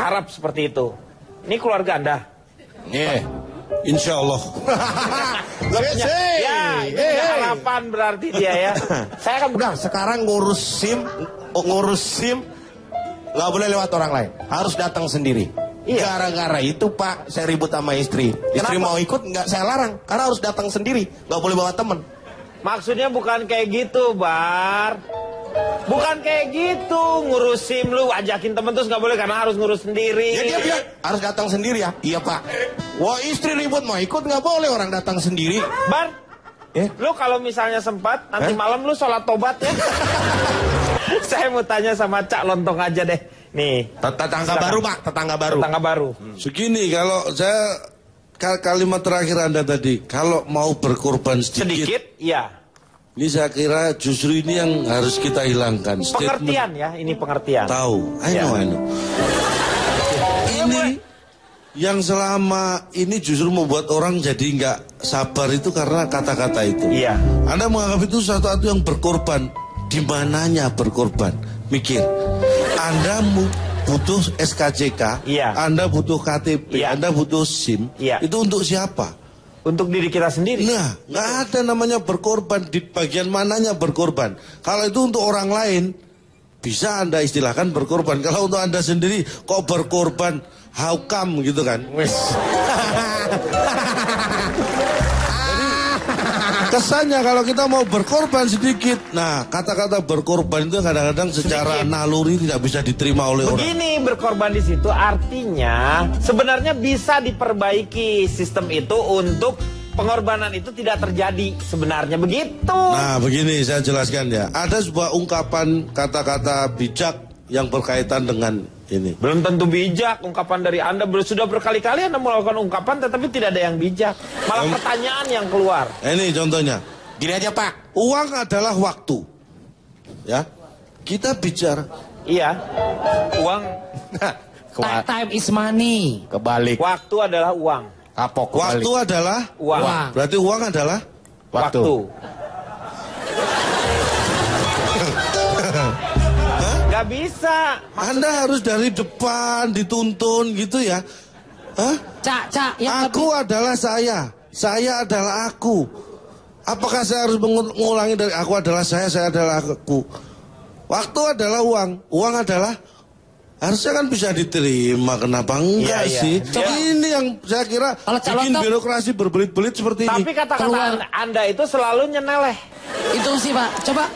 berharap seperti itu. Ini keluarga Anda? Iya. Insya Allah. Ya, ini harapan berarti dia ya. Saya kan udah sekarang ngurus SIM nggak boleh lewat orang lain, harus datang sendiri. Iya. Gara-gara itu Pak, saya ribut sama istri. Istri mau ikut nggak saya larang, karena harus datang sendiri, nggak boleh bawa temen. Maksudnya bukan kayak gitu, Bar. Bukan kayak gitu, ngurus SIM lu ajakin temen terus nggak boleh karena harus ngurus sendiri. Ya dia harus datang sendiri ya. Iya Pak. Wah istri ribut mau ikut nggak boleh orang datang sendiri. Bar, lu kalau misalnya sempat nanti malam lu sholat tobat ya. Saya mau tanya sama Cak Lontong aja deh. Nih. Tetangga baru Pak, tetangga baru. Tetangga baru. Segini kalau saya kalimat terakhir Anda tadi, kalau mau berkorban sedikit, iya. Ini saya kira justru ini yang harus kita hilangkan. Pengertian ya, ini pengertian. Tahu, I know. Ini yang selama ini justru membuat orang jadi nggak sabar itu karena kata-kata itu. Iya. Anda menganggap itu sesuatu yang berkorban. Di mananya berkorban? Mikir. Anda butuh SKCK, iya. Anda butuh KTP, iya. Anda butuh SIM. Iya. Itu untuk siapa? Untuk diri kita sendiri. Nah, nggak ada namanya berkorban. Di bagian mananya berkorban. Kalau itu untuk orang lain, bisa Anda istilahkan berkorban. Kalau untuk Anda sendiri, kok berkorban? How come gitu kan? Kesannya kalau kita mau berkorban sedikit, nah kata-kata berkorban itu kadang-kadang secara naluri tidak bisa diterima oleh orang. Begini, berkorban di situ artinya sebenarnya bisa diperbaiki sistem itu untuk pengorbanan itu tidak terjadi sebenarnya begitu. Nah begini saya jelaskan ya, ada sebuah ungkapan kata-kata bijak yang berkaitan dengan ini. Belum tentu bijak ungkapan dari Anda. Sudah berkali-kali Anda melakukan ungkapan tetapi tidak ada yang bijak. Malah pertanyaan yang keluar. Ini contohnya. Gini aja Pak. Uang adalah waktu. Ya. Kita bicara. Iya. Uang. Time is money. Kebalik. Waktu adalah uang. Kapok. Waktu adalah uang. Berarti uang adalah waktu. Gak bisa. Anda harus dari depan dituntun gitu ya. Hah? Cak, aku adalah saya adalah aku. Apakah saya harus mengulangi dari aku adalah saya adalah aku? Waktu adalah uang adalah harusnya kan bisa diterima. Kenapa enggak sih? Ini yang saya kira bikin birokrasi berbelit-belit seperti ini. Tapi kata-kata Anda itu selalu nyeneleh. Itu sih Pak, coba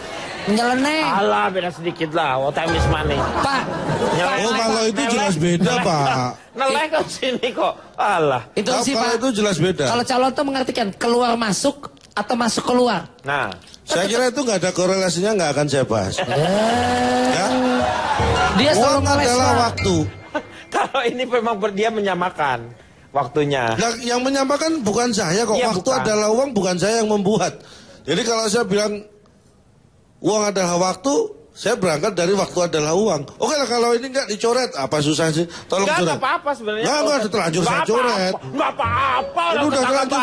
nyeleneh. Alah beda sedikit lah, time is money. Pak. Oh kalau itu jelas beda Pak. Neleh ke sini kok. Alah. Itu sih Pak. Itu jelas beda. Kalau calon itu mengartikan keluar masuk atau masuk keluar. Nah. Saya kira itu nggak ada korelasinya, nggak akan saya bahas. Ya. Dia uang adalah waktu. Kalau ini memang dia menyamakan waktunya. Nah, yang menyamakan bukan saya kok. Ya, waktu adalah uang, bukan saya yang membuat. Jadi kalau saya bilang uang adalah waktu, saya berangkat dari waktu adalah uang. Oke lah kalau ini nggak dicoret, apa susah sih? Tolong coret. Nggak apa-apa sebenarnya. Nggak terlanjur saya coret. Nggak apa-apa. Ini udah terlanjur.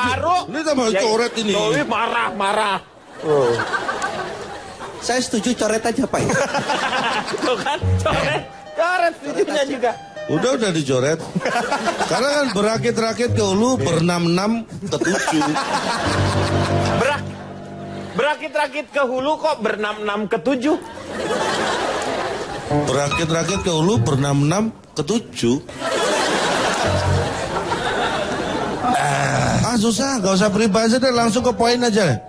Ini tambah coret ini. Dewi marah. Saya setuju coret aja Pak. Tuh kan, coret setujunya juga. Udah dicoret. Karena kan berakit-rakit ke hulu, berenam-enam ke 7. Berakit-rakit ke hulu kok berenam-enam ke 7? Berakit-rakit ke hulu, berenam-enam ke 7. Susah, gak usah peribahasa deh, langsung ke poin aja.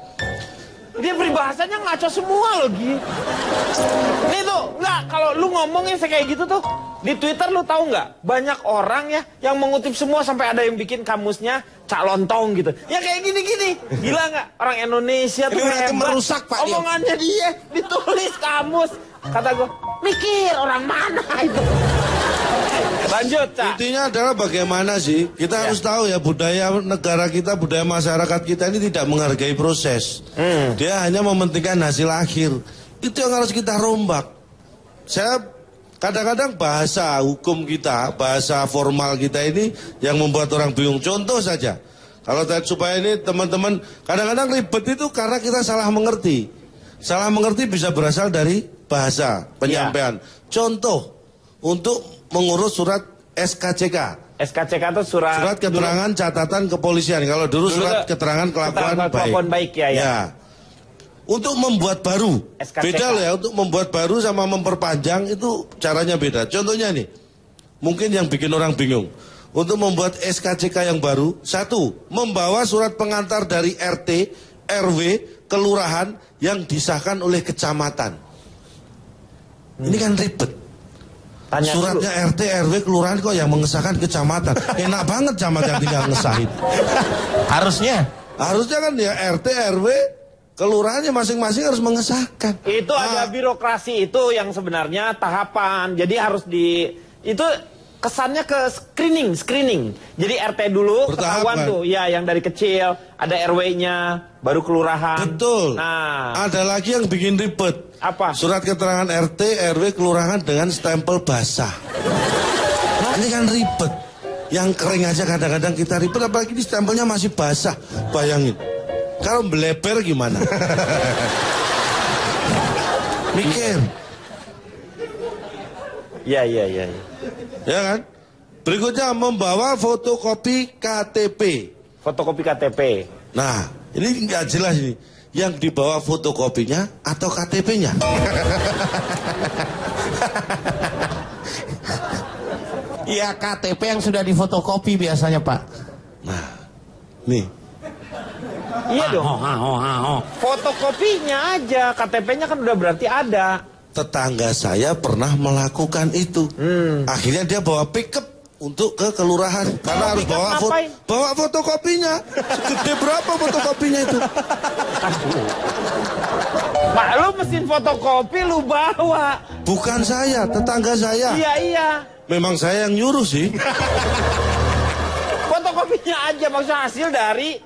Dia peribahasanya ngaco semua loh, Gi. Nih tuh, nggak, kalau lu ngomongin kayak gitu tuh, di Twitter lu tahu nggak? Banyak orang ya yang mengutip semua sampai ada yang bikin kamusnya Cak Lontong gitu. Ya kayak gini-gini. Gila nggak? Orang Indonesia tuh hebat. Merusak, Pak. Omongannya dia ditulis kamus. Kata gue, mikir orang mana itu. Lanjut, Cak. Intinya adalah bagaimana sih kita harus tahu ya budaya negara kita, budaya masyarakat kita ini tidak menghargai proses. Dia hanya mementingkan hasil akhir. Itu yang harus kita rombak. Saya kadang-kadang bahasa hukum kita, bahasa formal kita ini yang membuat orang bingung. Contoh saja, kalau supaya ini teman-teman kadang-kadang ribet itu karena kita salah mengerti. Salah mengerti bisa berasal dari bahasa penyampaian. Contoh untuk mengurus surat SKCK. SKCK itu surat Keterangan Catatan Kepolisian. Kalau dulu surat keterangan kelakuan baik. Ya. Untuk membuat baru, SKCK. beda loh ya. Untuk membuat baru sama memperpanjang itu caranya beda. Contohnya nih, mungkin yang bikin orang bingung. Untuk membuat SKCK yang baru, 1, membawa surat pengantar dari RT, RW, kelurahan yang disahkan oleh kecamatan. Ini kan ribet. Tanya suratnya dulu. RT, RW, kelurahan kok yang mengesahkan kecamatan. Enak banget camat yang tinggal ngesahin. Harusnya kan ya RT, RW, kelurahannya masing-masing harus mengesahkan. Itu ada birokrasi itu yang sebenarnya tahapan. Jadi harus itu kesannya ke screening. Jadi RT dulu ketahuan tuh, ya yang dari kecil, ada RW-nya, baru kelurahan. Betul. Nah, ada lagi yang bikin ribet. Apa? Surat keterangan RT, RW, kelurahan dengan stempel basah. Ini kan ribet. Yang kering aja kadang-kadang kita ribet, apalagi ini stempelnya masih basah. Bayangin. Kalau meleper gimana? Mikir. Ya. Ya kan? Berikutnya membawa fotokopi KTP. Fotokopi KTP. Nah, ini nggak jelas ini. Yang dibawa fotokopinya atau KTP-nya? Ya KTP yang sudah difotokopi biasanya Pak. Nah, nih. Iya dong. Fotokopinya aja, KTP-nya kan udah berarti ada. Tetangga saya pernah melakukan itu. Akhirnya dia bawa pickup untuk ke kelurahan karena harus bawa fotokopinya. Segede berapa fotokopinya itu? Mak, lu mesin fotokopi lu bawa. Bukan saya, tetangga saya. Iya. Memang saya yang nyuruh sih. Fotokopinya aja, maksudnya hasil dari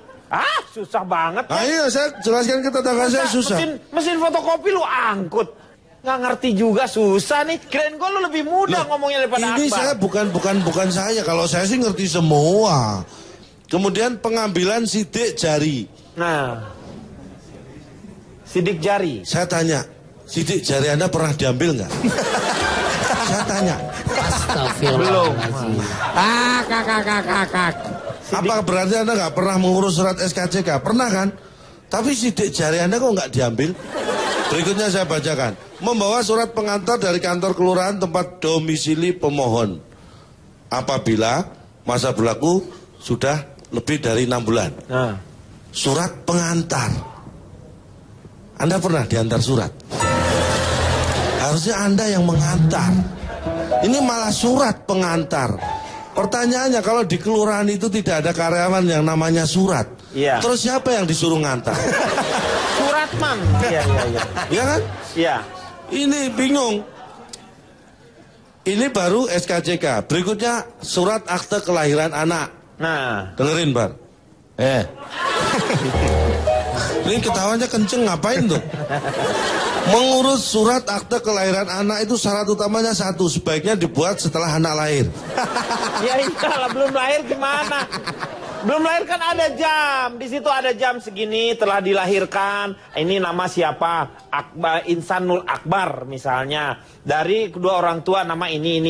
susah banget. Nah iya, saya jelaskan ke tetangga saya susah. Mesin fotokopi lu angkut. Nggak ngerti juga, susah nih. Kirain gue lu lebih mudah ngomongnya daripada ini Akbar. Saya bukan saya. Kalau saya sih ngerti semua. Kemudian pengambilan sidik jari. Nah, sidik jari. Saya tanya, sidik jari Anda pernah diambil nggak? Saya tanya. Astagfirullahaladzim. Kak. Apa berarti Anda nggak pernah mengurus surat SKCK? Pernah kan? Tapi sidik jari Anda kok nggak diambil? Berikutnya saya bacakan. Membawa surat pengantar dari kantor kelurahan tempat domisili pemohon. Apabila masa berlaku sudah lebih dari 6 bulan. Nah. Surat pengantar. Anda pernah diantar surat? Harusnya Anda yang mengantar. Ini malah surat pengantar. Pertanyaannya, kalau di kelurahan itu tidak ada karyawan yang namanya surat. Iya. Terus siapa yang disuruh ngantar? Surat, Mang. Iya. Iya kan? Iya. Ini bingung. Ini baru SKCK. Berikutnya surat akte kelahiran anak. Nah. Dengerin, Bar. Ini ketawanya kenceng, ngapain tuh? Mengurus surat akte kelahiran anak itu syarat utamanya 1, sebaiknya dibuat setelah anak lahir. Ya iyalah, belum lahir gimana? Belum lahir kan ada jam. Di situ ada jam segini telah dilahirkan. Ini nama siapa? Akbar, Insanul Akbar misalnya. Dari kedua orang tua nama ini.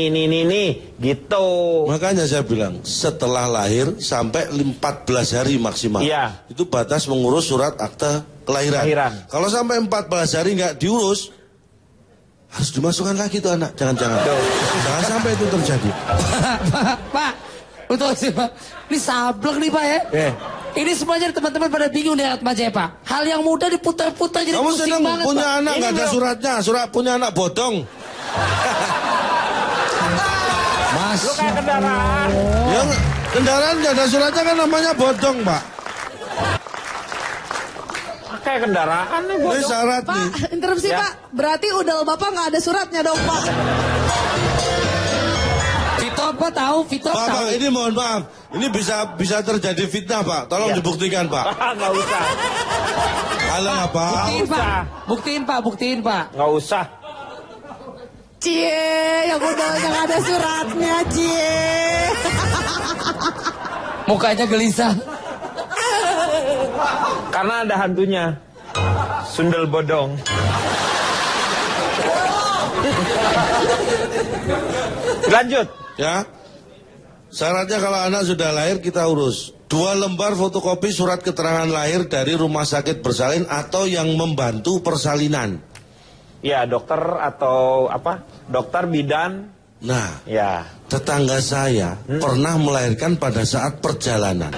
Gitu. Makanya saya bilang setelah lahir sampai 14 hari maksimal. Iya. Itu batas mengurus surat akte kelahiran. Kalau sampai 14 hari nggak diurus, harus dimasukkan lagi tuh anak. Jangan sampai itu terjadi. Pak. Betul sih Pak. Ini sableng nih Pak ya. Ini semuanya teman-teman pada bingung nih Atmaja ya Pak. Hal yang mudah diputar-putar jadi kamu pusing banget punya Pak. anak nggak ada suratnya. Punya anak bodong. Mas. Lu kayak kendaraan. Ya, kendaraan nggak ada suratnya kan namanya bodong Pak. Kayak kendaraan nih Ini syarat Pak, nih. interupsi Ya. Pak. Berarti udal Bapak nggak ada suratnya dong Pak. Pak tahu, Pak, ini mohon maaf. Ini bisa terjadi fitnah Pak. Tolong dibuktikan Pak. Nggak usah. Alah Pak. Buktiin Pak. Nggak usah. Cie, yang udalnya nggak ada suratnya, cie. Mukanya gelisah. Karena ada hantunya. Sundel bodong. Lanjut. Ya. Syaratnya kalau anak sudah lahir kita urus. 2 lembar fotokopi surat keterangan lahir dari rumah sakit bersalin atau yang membantu persalinan. Ya, dokter atau apa? Dokter bidan. Nah, Ya. tetangga saya pernah melahirkan pada saat perjalanan.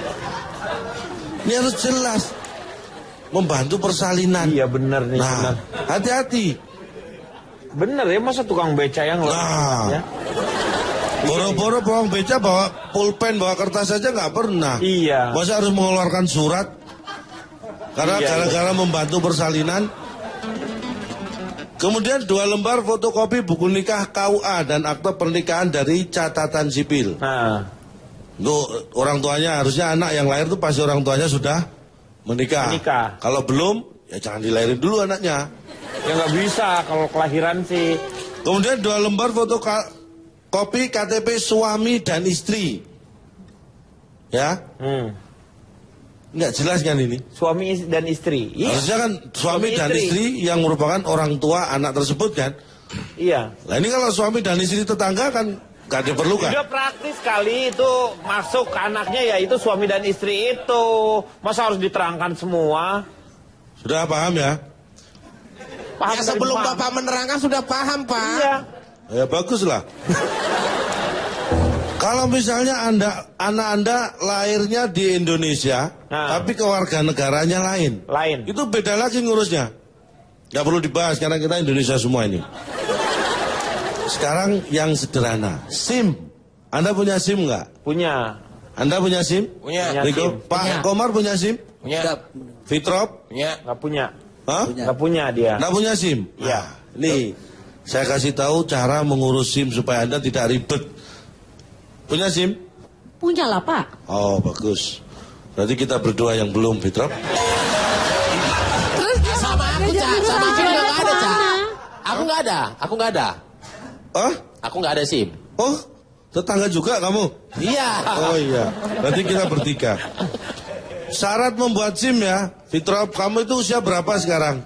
Ini harus jelas. Membantu persalinan. Iya bener nih. Nah, Bener. hati-hati. Bener ya, masa tukang beca yang Nah. ya? Boro-boro bawang beca bawa pulpen, bawa kertas saja nggak pernah. Iya. Masa harus mengeluarkan surat? Karena Iya, gara-gara membantu persalinan. Kemudian 2 lembar fotokopi buku nikah KUA dan akte pernikahan dari catatan sipil. Nah, Untuk orang tuanya, harusnya anak yang lahir itu pasti orang tuanya sudah menikah. Menikah. Kalau belum, ya jangan dilahirin dulu anaknya. ya nggak bisa kalau kelahiran sih. Kemudian 2 lembar fotokopi KTP suami dan istri. Ya, nggak jelas kan ini? Suami dan istri. Iya. Harusnya kan suami dan istri yang merupakan orang tua anak tersebut kan. Iya. Nah ini kalau suami dan istri tetangga kan nggak diperlukan. Udah praktis kali itu masuk ke anaknya ya itu suami dan istri itu. Masa harus diterangkan semua? Sudah paham ya? Paham Ya dari sebelum paham. Bapak menerangkan sudah paham, Pak. Iya. Ya bagus lah. Kalau misalnya anak anda lahirnya di Indonesia, tapi kewarganegaranya lain. Lain. Itu beda lagi ngurusnya. Nggak perlu dibahas karena kita Indonesia semua ini. Sekarang yang sederhana, SIM. Anda punya SIM nggak? Punya. Anda punya SIM? Punya. Riko? SIM. Pak Punya. Komar punya SIM? Punya. Fitrop? Punya. Nggak punya. Hah? Nggak punya dia. Nggak punya SIM? Iya. Nah, nih, saya kasih tahu cara mengurus SIM supaya Anda tidak ribet. Punya SIM? Punya lah, Pak. Oh, bagus. Berarti kita berdua yang belum, Fitrop. Terus Sama aku, Cak. Sama aku juga nggak ada, Cak. Aku nggak ada. Aku nggak ada. Ah? Aku nggak ada SIM. Oh, tetangga juga kamu? Iya. Oh iya, berarti kita bertiga. Syarat membuat SIM ya, Fitrop, kamu itu usia berapa sekarang?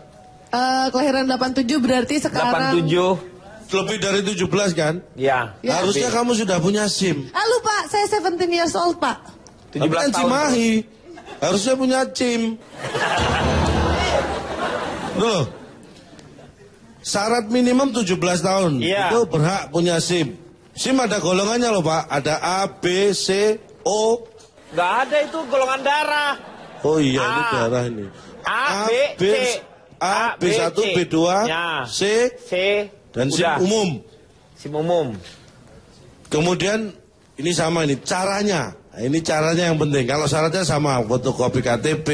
Kelahiran 87 berarti sekarang. 87. Lebih dari 17 kan? Ya. Ya. Harusnya kamu sudah punya SIM. Halo Pak, saya 17 years old Pak. 17 Tapi kan tahun. Cimahi, harusnya punya SIM. Loh, syarat minimum 17 tahun. Iya. Itu berhak punya SIM. SIM ada golongannya loh Pak, ada A, B, C, O. Nggak ada itu golongan darah. Oh iya, ini A. darah ini. A, B, C. A, B1, C. B2, Ya. C, C. dan SIM Udah. umum. SIM umum. Kemudian ini sama ini caranya. Nah, ini caranya yang penting. Kalau syaratnya sama, fotokopi KTP,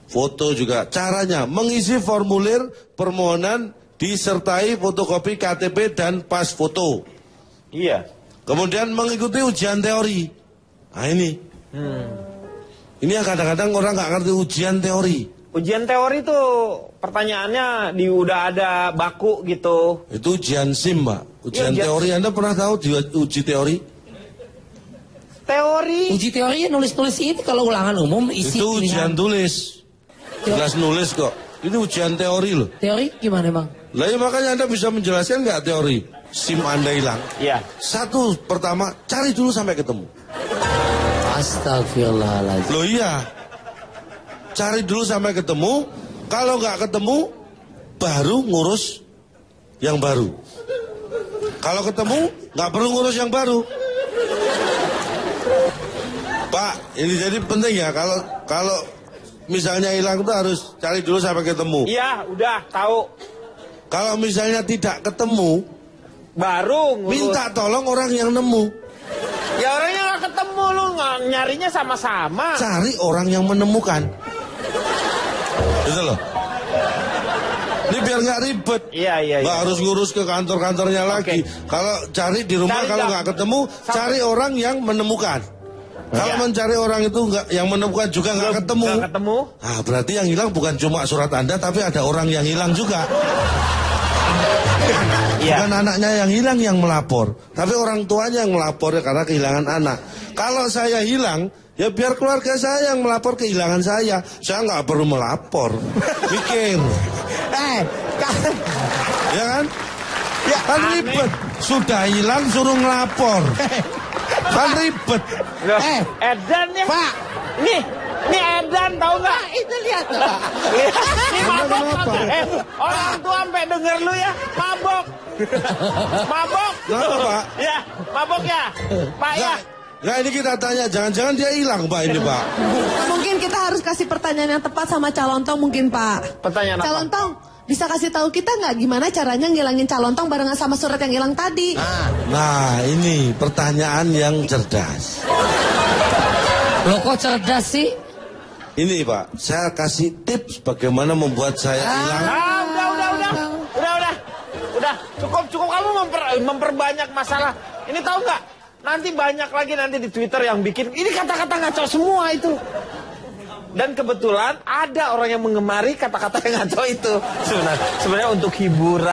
foto juga. Caranya mengisi formulir permohonan disertai fotokopi KTP dan pas foto. Iya. Kemudian mengikuti ujian teori. Nah ini. Ini yang kadang-kadang orang nggak ngerti ujian teori. Ujian teori tuh pertanyaannya udah ada baku gitu. Itu ujian SIM, Mbak. Ujian Iya, ujian teori, Anda pernah tahu uji teori? Teori. Uji teori nulis-nulis ini kalau ulangan umum isi Itu ujian pilihan. tulis. Jelas nulis kok. Ini ujian teori loh. Teori gimana Bang? Lah ya makanya Anda bisa menjelaskan nggak teori? SIM Anda hilang. Iya. Satu, pertama, cari dulu sampai ketemu. Astagfirullahaladzim. Loh iya. Cari dulu sampai ketemu. Kalau nggak ketemu, baru ngurus yang baru. Kalau ketemu, nggak perlu ngurus yang baru. Pak, ini jadi penting ya. Kalau misalnya hilang itu harus cari dulu sampai ketemu. Iya, udah tahu. Kalau misalnya tidak ketemu, Baru ngurus. minta tolong orang yang nemu. Ya orangnya nggak ketemu lu nyarinya sama-sama. Cari orang yang menemukan. Gitu loh. Ini biar nggak ribet. Iya. Nggak harus ngurus ke kantor-kantornya lagi. Kalau cari di rumah, Cari kalau dah. nggak ketemu, cari orang yang menemukan. Kalau Iya. mencari orang itu nggak, yang menemukan juga nggak ketemu. Nggak ketemu. Nah, berarti yang hilang bukan cuma surat Anda, tapi ada orang yang hilang juga. Iya. Bukan anaknya yang hilang yang melapor, tapi orang tuanya yang melapor ya karena kehilangan anak. Kalau saya hilang, ya biar keluarga saya yang melapor kehilangan saya. Saya nggak perlu melapor. Mikir. Ya kan? Ya kan Aneh. ribet. Sudah hilang suruh ngelapor. Kan ribet. Loh, Edan ya. Pak. Nih Edan tahu nggak? Itu lihat tuh. Lihat, ini mabok. Kenapa? Orang tua sampai denger lu ya, mabok. Mabok. Kenapa, Pak? Ya, mabok ya. Pak ya. Nggak, ini kita tanya, jangan-jangan dia hilang Pak ini Pak. Mungkin kita harus kasih pertanyaan yang tepat sama Calontong mungkin Pak. Pertanyaan apa? Calontong, bisa kasih tahu kita nggak gimana caranya ngilangin Calontong barengan sama surat yang hilang tadi? Nah, ini pertanyaan yang cerdas. Lo kok cerdas sih? Ini Pak, saya kasih tips bagaimana membuat saya hilang. Udah. Cukup kamu memperbanyak masalah. Ini tahu nggak? Nanti banyak lagi nanti di Twitter yang bikin ini kata-kata ngaco semua itu. Dan kebetulan ada orang yang mengemari kata-kata yang ngaco itu. Sebenarnya untuk hiburan.